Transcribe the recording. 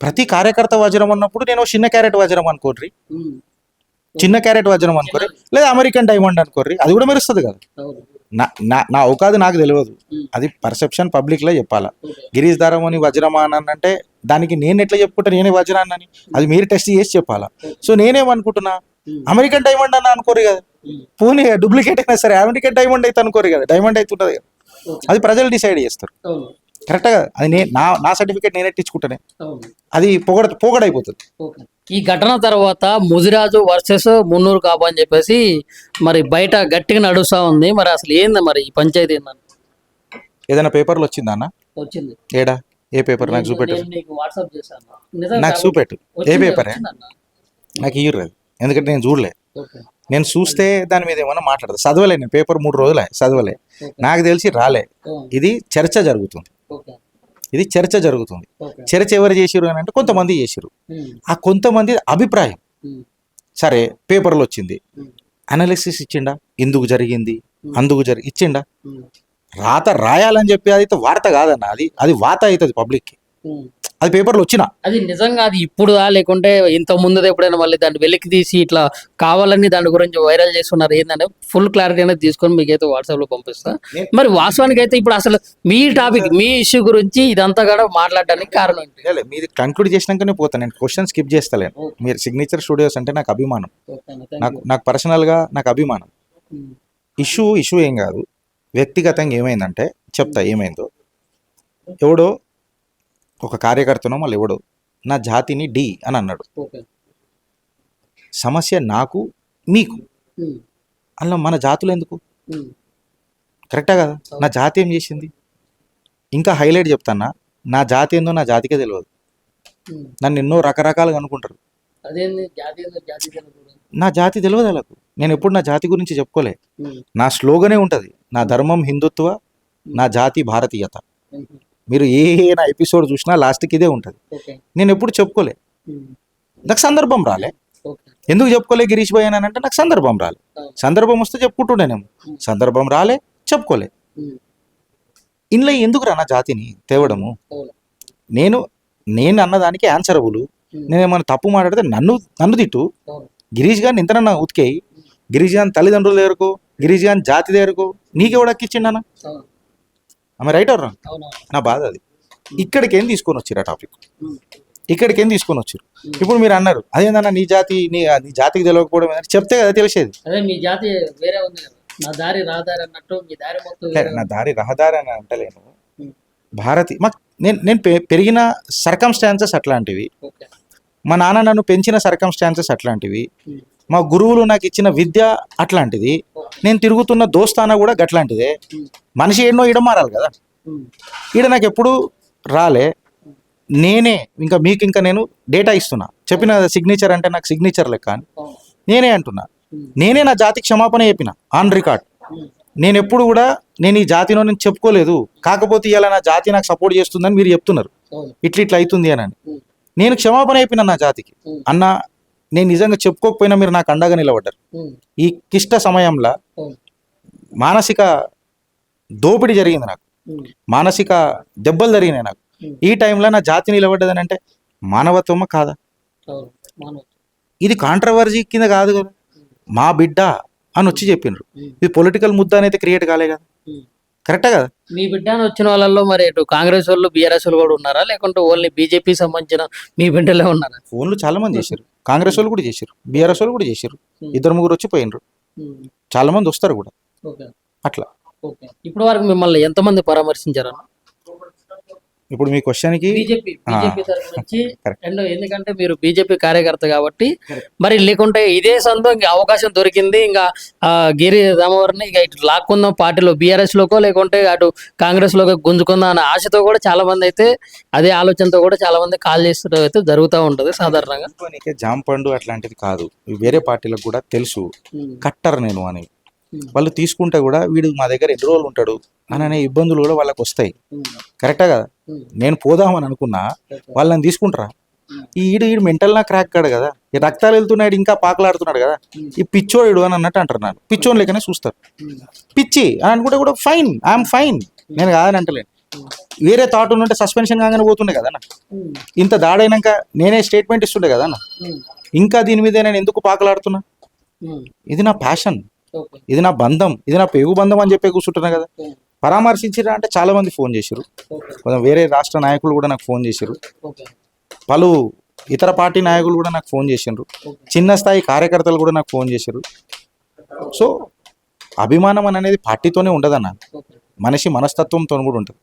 ప్రతి కార్యకర్త వజ్రం అన్నప్పుడు నేను చిన్న క్యారెట్ వజ్రం అనుకోర్రి, చిన్న క్యారెట్ వజ్రం అనుకోర్రి, లేదా అమెరికన్ డైమండ్ అనుకోర్రి, అది కూడా మెరుస్తుంది కదా. నా అవకాదు నాకు తెలియదు, అది పర్సెప్షన్ పబ్లిక్ లో చెప్పాలా. గిరీష్ ధారమని వజ్రమా అని అంటే దానికి నేను ఎట్లా చెప్పుకుంటా నేనే వజ్రాన్ని అని, అది మీరు టెస్ట్ చేసి చెప్పాలా. సో నేనేమనుకుంటున్నా అమెరికన్ డైమండ్ అన్న అనుకోరు కదా, పోనీ డూప్లికేట్ అయినా సరే అమెరికన్ డైమండ్ అయితే అనుకోరు కదా, డైమండ్ అవుతుంటది కదా, అది ప్రజలు డిసైడ్ చేస్తారు. కరెక్ట్గా అది నా సర్టిఫికేట్ నేనే ఇచ్చుకుంటానే, అది పోగడైపోతుంది. ఈ ఘటన తర్వాత ముదిరాజు వర్సెస్ మున్నూరు కాపు అని చెప్పేసి మరి బయట గట్టిగా నడుస్తా ఉంది. మరి అసలు ఏంది మరి ఈ పంచాయతీ ఏందని ఏదైనా పేపర్లు వచ్చిందా అన్న? వచ్చింది. ఏడా? ఏ పేపర్ నాకు చూపెట్టు, వాట్సాప్ చేశాను, నాకు చూపెట్టు. ఏ పేపరే నాకు ఇయ్యరు, ఎందుకంటే నేను చూడలే. నేను చూస్తే దాని మీద ఏమన్నా మాట్లాడదు. చదవలే, నేను పేపర్ 3 రోజులే చదవలే, నాకు తెలిసి రాలే. ఇది చర్చ జరుగుతుంది, ఇది చర్చ జరుగుతుంది. చర్చ ఎవరు చేసిరు అని అంటే కొంతమంది చేసిరు. ఆ కొంతమంది అభిప్రాయం సరే పేపర్లో వచ్చింది, అనాలిసిస్ ఇచ్చిండా, ఎందుకు జరిగింది అందుకు ఇచ్చిండా. రాత రాయాలని చెప్పి అది వార్త కాదన్న, అది వాత అవుతుంది పబ్లిక్కి, అది పేపర్లో వచ్చినా. అది నిజంగా అది ఇప్పుడు లేకుంటే ఇంత ముందు ఎప్పుడైనా మళ్ళీ దాన్ని వెలికి తీసి ఇట్లా కావాలని దాని గురించి వైరల్ చేస్తున్నారు ఏంటంటే ఫుల్ క్లారిటీ అనేది తీసుకొని మీకైతే వాట్సాప్ లో పంపిస్తా. మరి వాస్తవానికి అయితే ఇప్పుడు అసలు మీ టాపిక్ మీ ఇష్యూ గురించి ఇదంతా కూడా మాట్లాడడానికి కారణం ఏంటి? మీది కంక్లూడ్ చేసినాకనే పోతాను, నేను క్వశ్చన్ స్కిప్ చేస్తలేను. మీరు సిగ్నేచర్ స్టూడియోస్ అంటే నాకు అభిమానం, నాకు పర్సనల్ గా నాకు అభిమానం. ఇష్యూ ఏం కాదు, వ్యక్తిగతంగా ఏమైందంటే చెప్తా ఏమైందో. ఎవడో ఒక కార్యకర్తనో మళ్ళీ ఎవడో నా జాతిని డి అని అన్నాడు. సమస్య నాకు మీకు, అలా మన జాతులు ఎందుకు? కరెక్టా కదా? నా జాతి ఏం చేసింది? ఇంకా హైలైట్ చెప్తానా, నా జాతి ఏందో నా జాతికే తెలియదు. నన్ను ఎన్నో రకరకాలుగా అనుకుంటారు, నా జాతి తెలియదు వాళ్ళకు. నేను ఎప్పుడు నా జాతి గురించి చెప్పుకోలే. నా స్లోగనే ఉంటుంది, నా ధర్మం హిందుత్వ, నా జాతి భారతీయత. మీరు నా ఎపిసోడ్ చూసినా లాస్ట్కి ఇదే ఉంటుంది. నేను ఎప్పుడు చెప్పుకోలే, నాకు సందర్భం రాలే. ఎందుకు చెప్పుకోలే గిరీష్ భాయ్ అని అంటే నాకు సందర్భం రాలే. సందర్భం వస్తే చెప్పుకుంటుండేనేమో, సందర్భం రాలే, చెప్పుకోలే. ఇంట్లో ఎందుకు రా నా జాతిని తేవడము? నేను అన్నదానికి ఆన్సరబుల్. నేనేమన్నా తప్పు మాట్లాడితే నన్ను తిట్టు. గిరీష్ గారిని ఇంతనన్నా ఉతికేయి. గిరీష్ గాని తల్లిదండ్రుల దగ్గరకు, గిరీష్ గాని జాతి దగ్గరకు నీకెవడు అక్కిచ్చిండనా? ఆమె రైట్ అవరా? నా బాధ అది. ఇక్కడికి ఏం తీసుకొని వచ్చారు ఆ టాపిక్, ఇక్కడికి ఏం తీసుకొని వచ్చారు. ఇప్పుడు మీరు అన్నారు అదేందన్నా నీ జాతికి తెలియకపోవడం చెప్తే కదా తెలిసేది. నా దారి రహదారి అని అంటలేను. నేను పెరిగిన సర్కమ్స్టాన్సెస్ అట్లాంటివి, మా నాన్న నన్ను పెంచిన సర్కమ్స్టాన్సెస్ అట్లాంటివి, మా గురువులు నాకు ఇచ్చిన విద్య అట్లాంటిది, నేను తిరుగుతున్న దోస్తానా కూడా గట్లాంటిదే. మనిషి ఎన్నో ఈడ మారాలి కదా, ఈడ నాకు ఎప్పుడు రాలే. నేనే ఇంకా నేను డేటా ఇస్తున్నా, చెప్పిన సిగ్నేచర్ అంటే నాకు సిగ్నేచర్ లెక్క అని నేనే అంటున్నా. నేనే నా జాతికి క్షమాపణ చెప్పిన ఆన్ రికార్డ్. నేను ఎప్పుడు కూడా నేను ఈ జాతిలో నేను చెప్పుకోలేదు, కాకపోతే ఇలా నా జాతి నాకు సపోర్ట్ చేస్తుందని మీరు చెప్తున్నారు, ఇట్లా అవుతుంది అని. నేను క్షమాపణ చెప్పిన నా జాతికి, అన్న నేను నిజంగా చెప్పుకోకపోయినా మీరు నాకు అండగా నిలబడ్డారు. ఈ క్లిష్ట సమయంలో మానసిక దోపిడీ జరిగింది, నాకు మానసిక దెబ్బలు జరిగినాయి. నాకు ఈ టైంలో నా జాతి నిలబడ్డదని అంటే మానవత్వమా కాదా? ఇది కాంట్రవర్సీ కింద కాదు కదా, మా బిడ్డ అని వచ్చి చెప్పిండ్రు. ఇది పొలిటికల్ ముద్ద అనేది క్రియేట్ కాలే కదా, కరెక్టా కదా? మీ బిడ్డ అని వచ్చిన వాళ్ళలో మరి ఇటు కాంగ్రెస్ వాళ్ళు బీఆర్ఎస్ వాళ్ళు కూడా ఉన్నారా, లేకుంటే ఓన్లీ బీజేపీ సంబంధించిన మీ బిడ్డలే ఉన్నారా? ఫోన్లు చాలా మంది చేశారు, కాంగ్రెస్ వాళ్ళు కూడా చేశారు, బీఆర్ఎస్ వాళ్ళు కూడా చేశారు, 2-3 వచ్చి పోయినరు, చాలా మంది వస్తారు కూడా అట్లా. ఇప్పుడు వరకు మిమ్మల్ని ఎంతమంది పరామర్శించారు? ఇప్పుడు మీ క్వశ్చన్కి ఎందుకంటే మీరు బీజేపీ కార్యకర్త కాబట్టి, మరి లేకుంటే ఇదే సొంతం అవకాశం దొరికింది, ఇంకా గిరి రామవరిని ఇక ఇటు లాక్కుందాం పార్టీలో బీఆర్ఎస్ లోకో లేకుంటే అటు కాంగ్రెస్ లోకో గుంజుకుందాం అనే ఆశతో కూడా చాలా మంది అయితే అదే ఆలోచనతో కూడా చాలా మంది కాల్ చేస్తూ అయితే జరుగుతూ ఉంటది సాధారణంగా. జాంపండు అట్లాంటిది కాదు, వేరే పార్టీలకు కూడా తెలుసు కట్టర్ నేను అని. వాళ్ళు తీసుకుంటే కూడా వీడు మా దగ్గర ఎన్ని రోజులు ఉంటాడు అని అనే ఇబ్బందులు కూడా వాళ్ళకి వస్తాయి, కరెక్టా కదా? నేను పోదామని అనుకున్నా, వాళ్ళని తీసుకుంటారా? ఈడు మెంటల్ నా క్రాక్ కాడు కదా, ఈ రక్తాలు వెళ్తున్నాడు ఇంకా పాకలాడుతున్నాడు కదా, ఈ పిచ్చోడు అని అన్నట్టు అంటారు. నన్ను పిచ్చోని లెక్కనే చూస్తారు. పిచ్చి అని అనుకుంటే కూడా ఫైన్, ఐఎమ్ ఫైన్, నేను కాదని అంటలేను. వేరే థాట్ ఉంటే సస్పెన్షన్ కాగానే పోతుండే కదా అన్న. ఇంత దాడైనాక నేనే స్టేట్మెంట్ ఇస్తుండే కదా అన్న. ఇంకా దీని మీద నేను ఎందుకు పాకలాడుతున్నా? ఇది నా ప్యాషన్, ఇది నా బంధం, ఇది నా పేగు బంధం అని చెప్పి కూర్చుంటున్నా కదా. పరామర్శించిరా అంటే చాలా మంది ఫోన్ చేశారు, కొంచెం వేరే రాష్ట్ర నాయకులు కూడా నాకు ఫోన్ చేశారు, పలు ఇతర పార్టీ నాయకులు కూడా నాకు ఫోన్ చేసిండ్రు, చిన్న స్థాయి కార్యకర్తలు కూడా నాకు ఫోన్ చేశారు. సో అభిమానం అనేది పార్టీతోనే ఉండదన్న, మనిషి మనస్తత్వంతో కూడా ఉంటుంది.